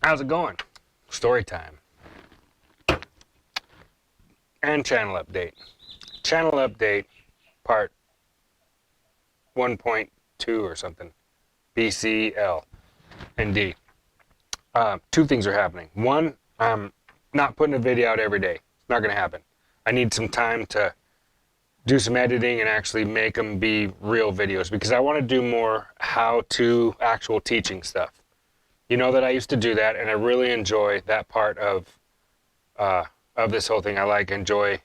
How's it going? Story time. And channel update. Channel update part 1.2 or something. BCL and D. Two things are happening. One, I'm not putting a video out every day. It's not going to happen. I need some time to do some editing and actually make them be real videos because I want to do more how-to actual teaching stuff. You know that I used to do that, and I really enjoy that part of this whole thing. I enjoy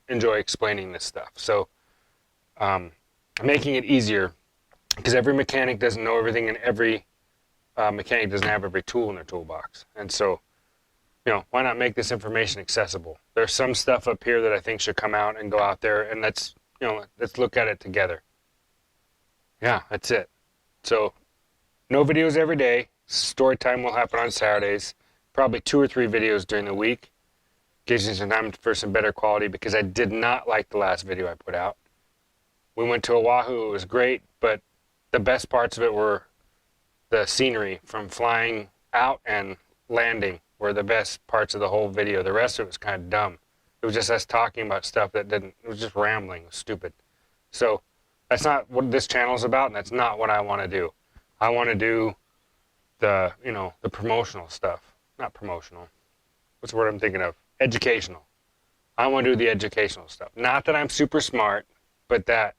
explaining this stuff. So making it easier because every mechanic doesn't know everything, and every mechanic doesn't have every tool in their toolbox. And so, why not make this information accessible? There's some stuff up here that I think should come out and go out there, and let's look at it together. Yeah, that's it. So, no videos every day. Story time will happen on Saturdays. Probably 2 or 3 videos during the week. Gives you some time for some better quality because I did not like the last video I put out. We went to Oahu. It was great, but the best parts of it were the scenery from flying out and landing were the best parts of the whole video. The rest of it was kind of dumb. It was just us talking about stuff that it was just rambling. It was stupid. So that's not what this channel is about, and that's not what I want to do. I want to do the promotional stuff. Not promotional. What's the word I'm thinking of? Educational. I want to do the educational stuff. Not that I'm super smart, but that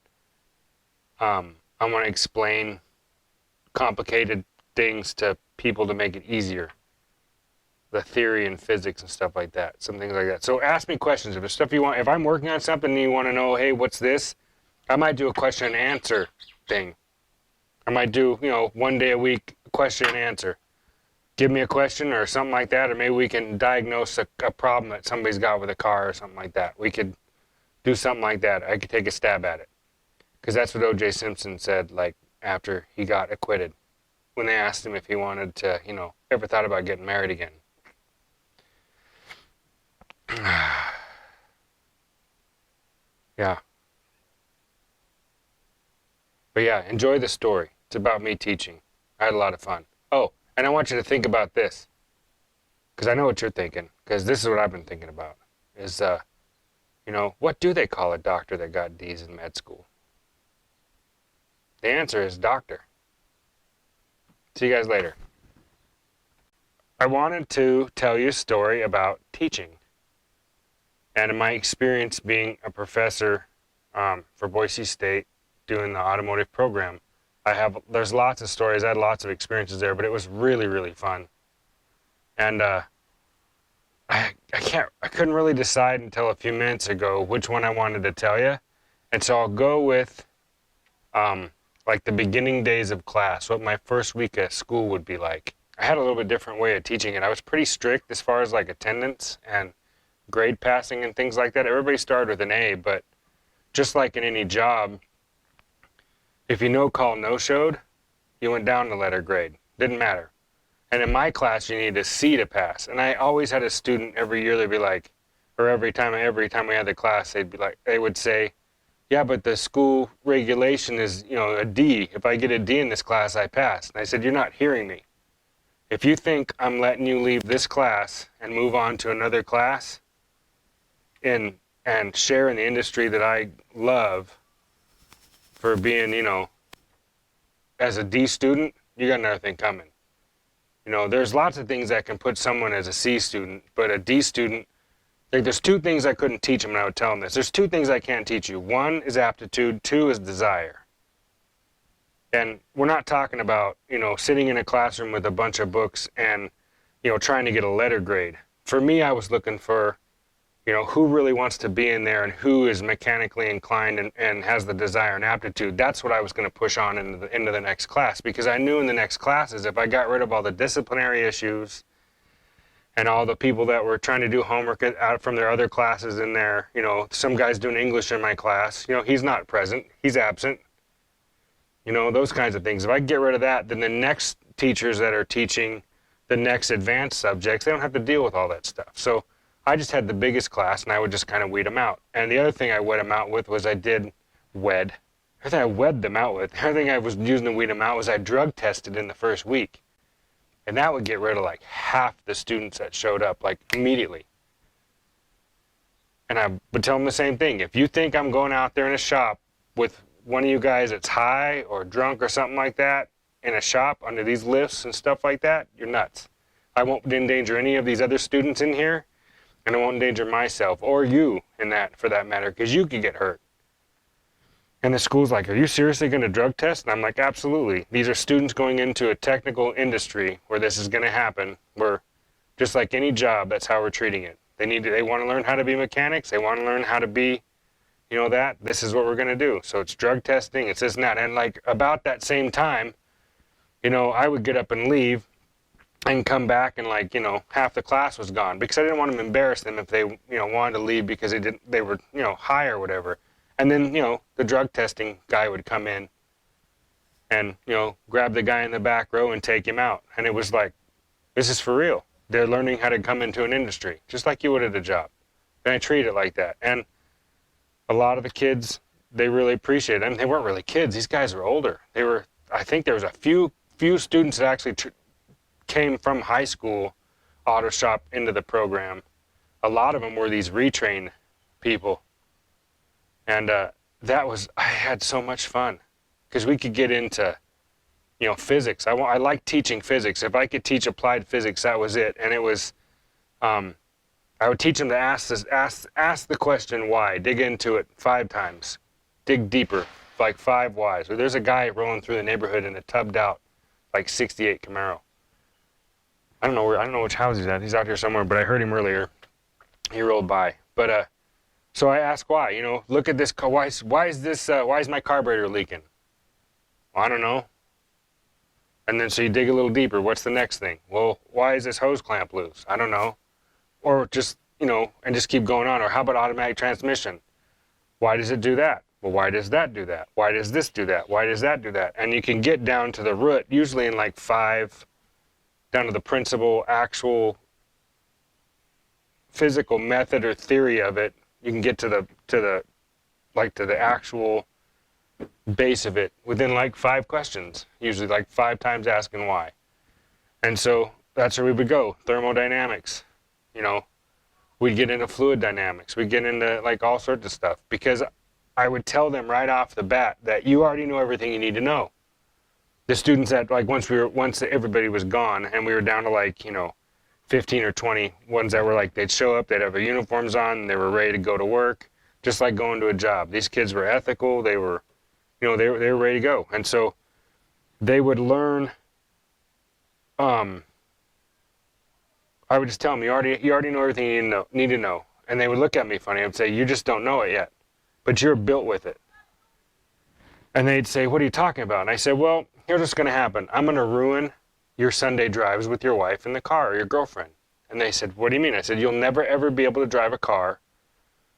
I want to explain complicated things to people to make it easier. The theory and physics and stuff like that. Some things like that. So ask me questions. If there's stuff you want, if I'm working on something and you want to know, hey, what's this? I might do a question and answer thing. I might do, 1 day a week, question and answer. Give me a question or something like that, or maybe we can diagnose a problem that somebody's got with a car or something like that. We could do something like that. I could take a stab at it. Because that's what O.J. Simpson said, after he got acquitted. When they asked him if he wanted to, ever thought about getting married again. Yeah. But yeah, enjoy the story. It's about me teaching. I had a lot of fun. Oh, and I want you to think about this. Because I know what you're thinking. Because this is what I've been thinking about. Is, what do they call a doctor that got D's in med school? The answer is doctor. See you guys later. I wanted to tell you a story about teaching. And in my experience being a professor for Boise State doing the automotive program, there's lots of stories. I had lots of experiences there, but it was really, really fun. And I couldn't really decide until a few minutes ago which one I wanted to tell you. And so I'll go with the beginning days of class, what my first week at school would be like. I had a little bit different way of teaching it. I was pretty strict as far as attendance and grade passing and things like that. Everybody started with an A, but just like in any job, if you no-call, no-showed, you went down the letter grade. Didn't matter. And in my class, you needed a C to pass. And I always had a student every year, they'd be like, or every time we had the class, they would say, yeah, but the school regulation is, a D. If I get a D in this class, I pass. And I said, you're not hearing me. If you think I'm letting you leave this class and move on to another class and share in the industry that I love for being, as a D student, you got another thing coming. There's lots of things that can put someone as a C student, but a D student, there's 2 things I couldn't teach them, and I would tell them this. There's 2 things I can't teach you. 1 is aptitude, 2 is desire. And we're not talking about, sitting in a classroom with a bunch of books and, trying to get a letter grade. For me, I was looking for, who really wants to be in there and who is mechanically inclined and has the desire and aptitude. That's what I was going to push on into the next class, because I knew in the next classes, if I got rid of all the disciplinary issues and all the people that were trying to do homework out from their other classes in there, some guy's doing English in my class, he's not present, he's absent, those kinds of things. If I get rid of that, then the next teachers that are teaching the next advanced subjects, they don't have to deal with all that stuff. So I just had the biggest class, and I would just kind of weed them out. And the other thing I wed them out with was everything I wed them out with, everything I was using to weed them out was I drug tested in the first week. And that would get rid of like half the students that showed up, like immediately. And I would tell them the same thing. If you think I'm going out there in a shop with one of you guys that's high or drunk or something like that in a shop under these lifts and stuff like that, you're nuts. I won't endanger any of these other students in here, and I won't endanger myself or you in that, for that matter, because you could get hurt. And the school's like, are you seriously going to drug test? And I'm like, absolutely. These are students going into a technical industry where this is going to happen, where just like any job, that's how we're treating it. They want to learn how to be mechanics. They want to learn how to be, that. This is what we're going to do. So it's drug testing, it's this and that. And like about that same time, I would get up and leave and come back and like, half the class was gone because I didn't want to embarrass them if they, wanted to leave because they were, high or whatever. And then, the drug testing guy would come in and, grab the guy in the back row and take him out. And it was like, this is for real. They're learning how to come into an industry, just like you would at a job. And I treat it like that. And a lot of the kids, they really appreciate it. I mean, they weren't really kids. These guys were older. I think there was a few students that actually came from high school auto shop into the program. A lot of them were these retrain people. And I had so much fun because we could get into, physics. I like teaching physics. If I could teach applied physics, that was it. And it was, I would teach them to ask the question why, dig into it 5 times, dig deeper, like 5 whys. Or there's a guy rolling through the neighborhood in a tubbed out, like 68 Camaro. I don't know which house he's at. He's out here somewhere, but I heard him earlier. He rolled by. But so I asked why. Look at this. Why is my carburetor leaking? Well, I don't know. And then so you dig a little deeper. What's the next thing? Well, why is this hose clamp loose? I don't know. Or just, and just keep going on. Or how about automatic transmission? Why does it do that? Well, why does that do that? Why does this do that? Why does that do that? And you can get down to the root, usually in like 5, down to the principle, actual physical method or theory of it. You can get to the actual base of it within like 5 questions, usually like 5 times asking why. And so that's where we would go. Thermodynamics, we'd get into fluid dynamics. We'd get into like all sorts of stuff because I would tell them right off the bat that you already know everything you need to know. The students that like once everybody was gone and we were down to like, 15 or 20 ones that were like, they'd show up, they'd have their uniforms on, and they were ready to go to work, just like going to a job. These kids were ethical. They were, they were ready to go. And so they would learn, I would just tell them, you already know everything you need to know. And they would look at me funny. I would say, you just don't know it yet, but you're built with it. And they'd say, what are you talking about? And I said, well, here's what's going to happen. I'm going to ruin your Sunday drives with your wife in the car or your girlfriend. And they said, what do you mean? I said, you'll never ever be able to drive a car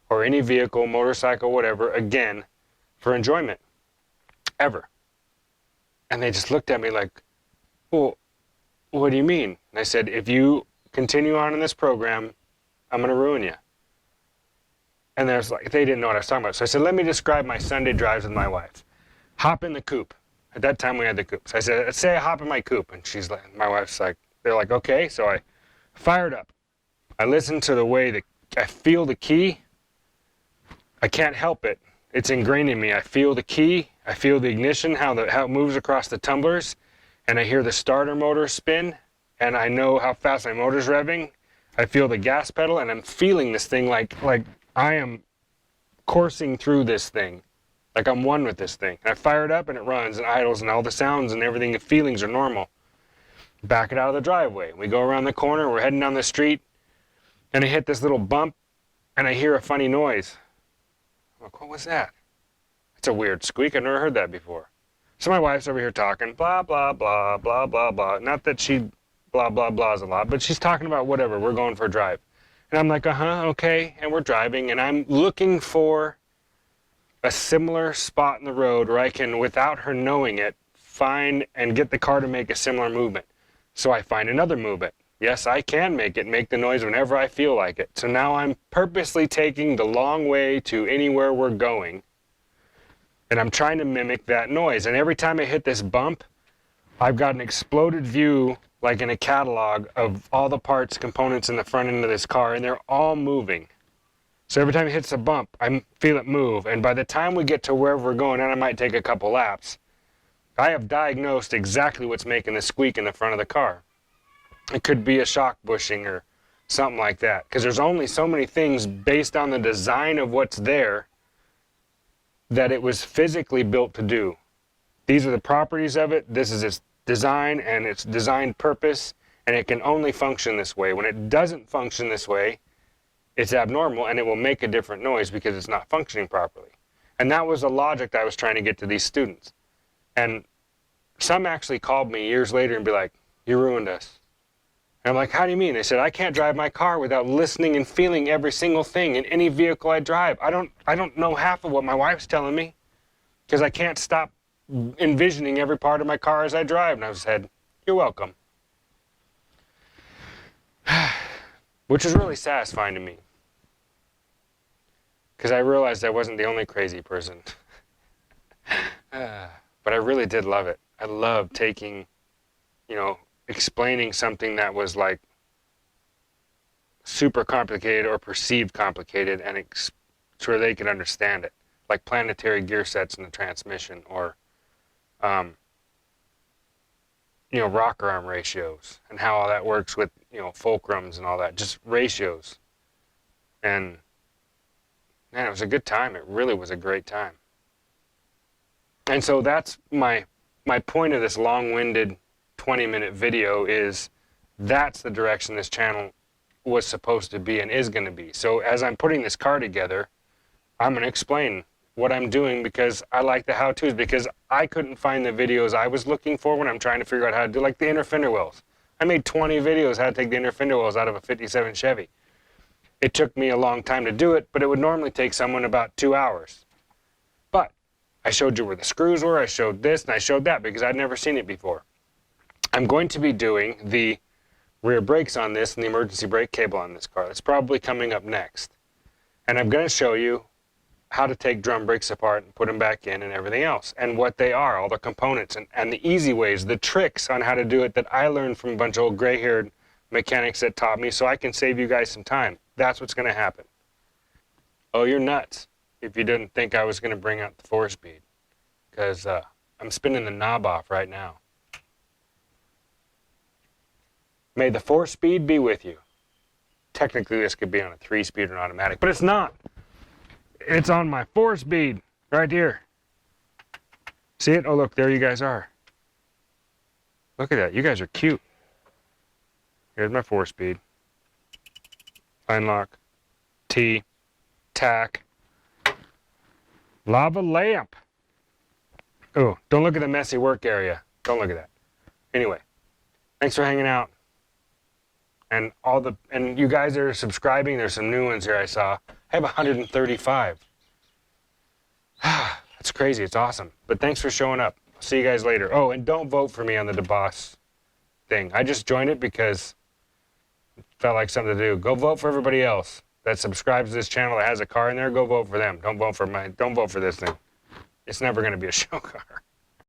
or any vehicle, motorcycle, whatever, again for enjoyment. Ever. And they just looked at me like, well, what do you mean? And I said, if you continue on in this program, I'm going to ruin you. And they didn't know what I was talking about. So I said, let me describe my Sunday drives with my wife. Hop in the coupe. At that time we had the coupe. So I said, let's say I hop in my coupe. And my wife's like, they're like, okay. So I fired up. I listened to the way I feel the key. I can't help it. It's ingrained in me. I feel the key. I feel the ignition, how it moves across the tumblers. And I hear the starter motor spin. And I know how fast my motor's revving. I feel the gas pedal. And I'm feeling this thing like I am coursing through this thing. Like I'm one with this thing. And I fire it up and it runs and idles and all the sounds and everything, the feelings are normal. Back it out of the driveway. We go around the corner, we're heading down the street, and I hit this little bump and I hear a funny noise. I'm like, what was that? It's a weird squeak. I've never heard that before. So my wife's over here talking, blah, blah, blah, blah, blah, blah. Not that she blah, blah, blahs a lot, but she's talking about whatever. We're going for a drive. And I'm like, okay. And we're driving and I'm looking for a similar spot in the road where I can, without her knowing it, find and get the car to make a similar movement. So I find another movement. Yes, I can make the noise whenever I feel like it. So now I'm purposely taking the long way to anywhere we're going, and I'm trying to mimic that noise. And every time I hit this bump, I've got an exploded view like in a catalog of all the parts, components in the front end of this car, and they're all moving. So every time it hits a bump, I feel it move. And by the time we get to wherever we're going, and I might take a couple laps, I have diagnosed exactly what's making the squeak in the front of the car. It could be a shock bushing or something like that. Because there's only so many things based on the design of what's there that it was physically built to do. These are the properties of it. This is its design and its designed purpose. And it can only function this way. When it doesn't function this way, it's abnormal and it will make a different noise because it's not functioning properly. And that was the logic I was trying to get to these students. And some actually called me years later and be like, "You ruined us." And I'm like, "How do you mean?" They said, "I can't drive my car without listening and feeling every single thing in any vehicle I drive. I don't know half of what my wife's telling me because I can't stop envisioning every part of my car as I drive." And I said, "You're welcome." Which is really satisfying to me. Because I realized I wasn't the only crazy person. But I really did love it. I loved taking, explaining something that was like super complicated or perceived complicated and so they could understand it. Like planetary gear sets in the transmission or, rocker arm ratios and how all that works with, fulcrums and all that, just ratios. And man, it was a good time. It really was a great time. And so that's my point of this long-winded 20-minute video is that's the direction this channel was supposed to be and is going to be. So as I'm putting this car together, I'm going to explain what I'm doing because I like the how-tos, because I couldn't find the videos I was looking for when I'm trying to figure out how to do, like the inner fender wells. I made 20 videos how to take the inner fender wells out of a 57 Chevy. It took me a long time to do it, but it would normally take someone about 2 hours. But I showed you where the screws were, I showed this, and I showed that because I'd never seen it before. I'm going to be doing the rear brakes on this and the emergency brake cable on this car. That's probably coming up next. And I'm going to show you how to take drum brakes apart and put them back in and everything else, and what they are, all the components, and the easy ways, the tricks on how to do it that I learned from a bunch of old gray-haired mechanics that taught me, so I can save you guys some time. That's what's going to happen. Oh, you're nuts if you didn't think I was going to bring out the 4-speed, because I'm spinning the knob off right now. May the 4-speed be with you. Technically, this could be on a 3-speed or an automatic, but it's not. It's on my 4-speed right here. See it? Oh, look, there you guys are. Look at that. You guys are cute. Here's my 4-speed. Line lock. T. Tack. Lava lamp. Oh, don't look at the messy work area. Don't look at that. Anyway, thanks for hanging out. And you guys that are subscribing, there's some new ones here I saw. I have 135. That's crazy. It's awesome. But thanks for showing up. See you guys later. Oh, and don't vote for me on the DeBoss thing. I just joined it because it felt like something to do. Go vote for everybody else that subscribes to this channel that has a car in there. Go vote for them. Don't vote for this thing. It's never going to be a show car.